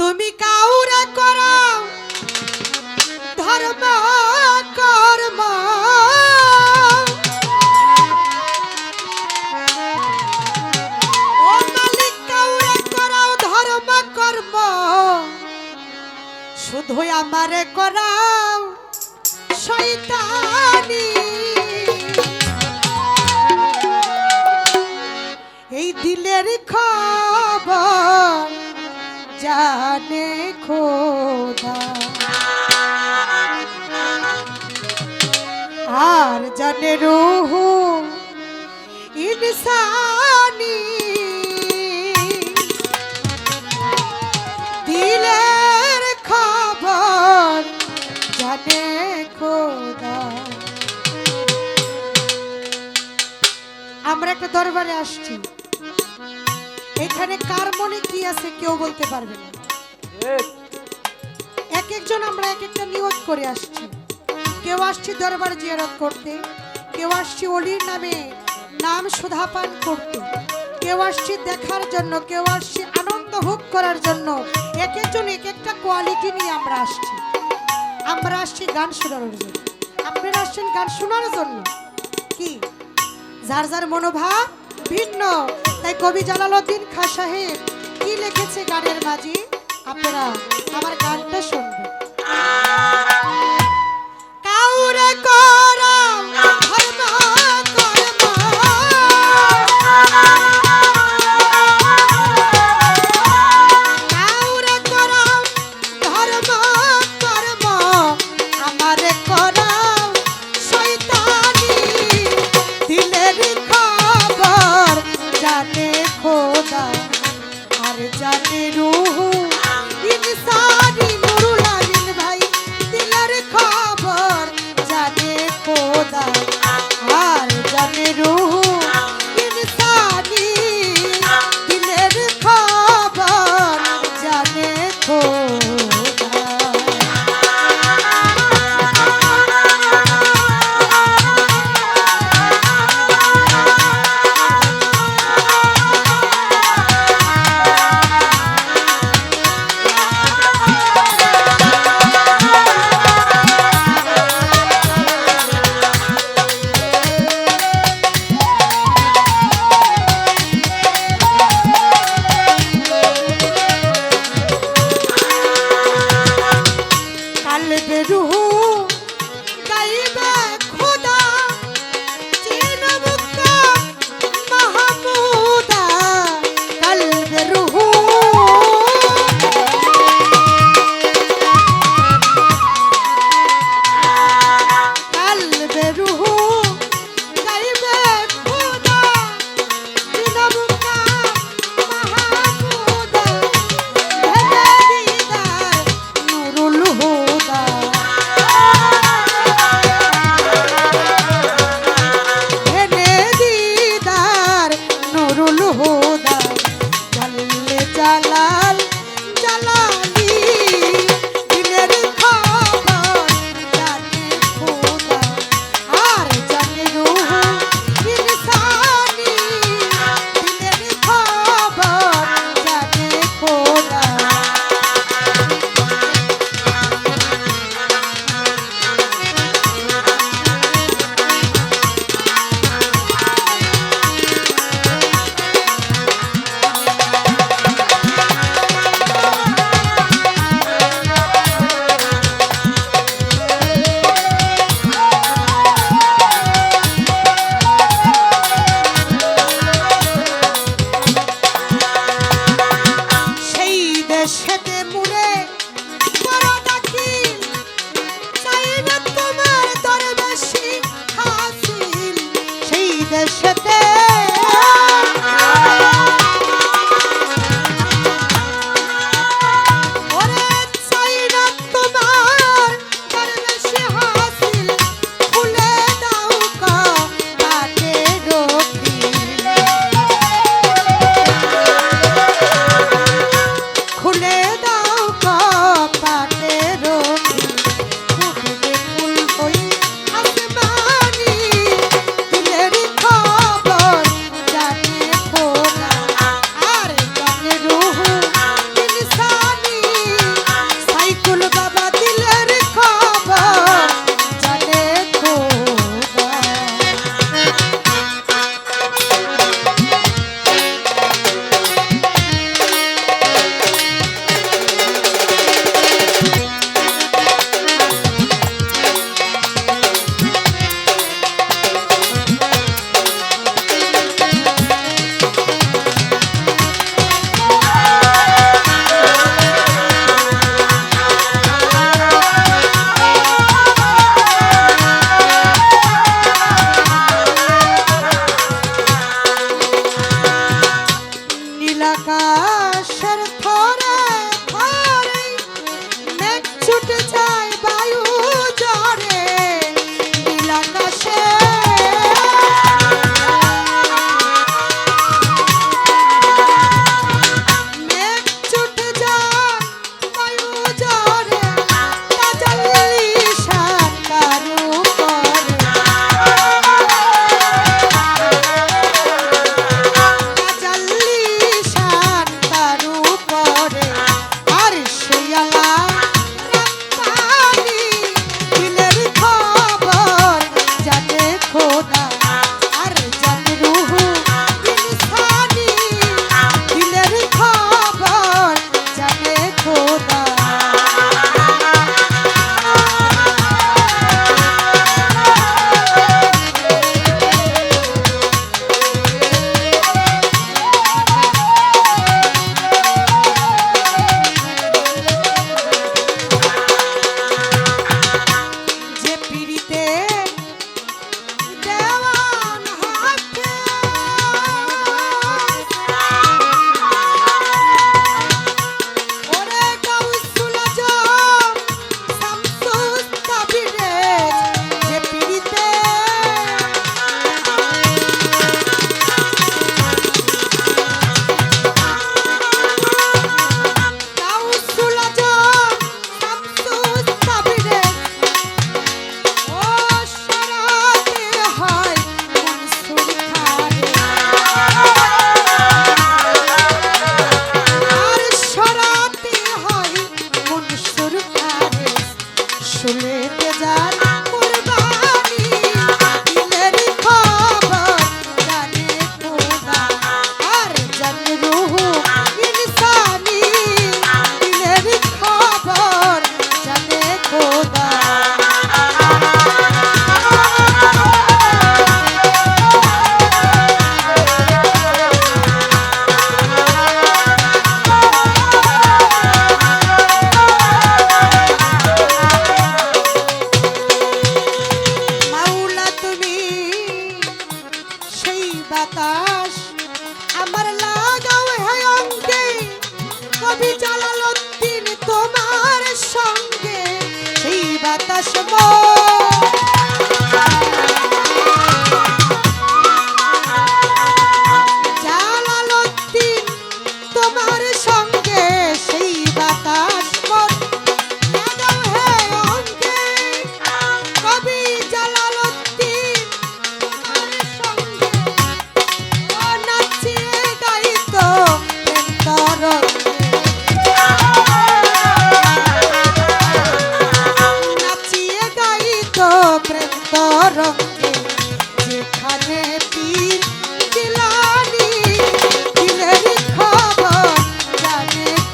তুমি কাউরে করাও ধর্ম কর্ম, ও মালিক কাউরে করাও ধর্ম কর্ম, শুধু আমারে করাও শয়তানি। এই দিলের খবর জানে খোদা, আর জানে রূহ ইনসানি। দিলের খবর জানে খোদা। আমরা একটা দরবারে আসছি, এখানে কার মনে কি আছে কেউ বলতে পারবে না। এক একজন আমরা এক একটা নিয়ত করে আসছি। কেউ আসছি দরবার জিয়ারত করতে, কেউ আসছি অলির নামে নাম সুধাপান করতে, কেউ আসছি দেখার জন্য, কেউ আসছি আনন্দ ভোগ করার জন্য। এক একজন এক একটা কোয়ালিটি নিয়ে আমরা আসছি। আমরা আসছি গান শোনার জন্য, আপনারা আসছেন গান শোনার জন্য। কি যার যার মনোভাব ভিন্ন, তাই কবি জালালউদ্দিন খাঁ সাহেব কি লিখেছে গানের মাঝে, আপনারা আমার গানটা শুনবেন। কাউরে করাও ধর্ম কর্ম, কাউরে করাও ধর্ম কর্ম, আমারে করাও শয়তানি। দিলের খবর জানে খোদা, আর জানে রূহ ইনসানি। নুরুল আমিন ভাই দিলের খবর জানে খোদা, আর জানে রূহ ইনসানি। দিলের খবর জানে খোদা। কালবে রূহ গাইবে খোদা, চিনবুক মাহমুদা। কালবে রূহ কালবে রূহ গাইবে খোদা, চিনবুক মাহমুদা। ভেবে দিদার নুরুল হুদা, ভেবে দিদার নুরুল হুদা। জাল্লে জালাল জালালি, দিলের খবর জানে খোদা, আর জানে রূহ ইনসানি। দিলের খবর জানে খোদা।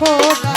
খোদা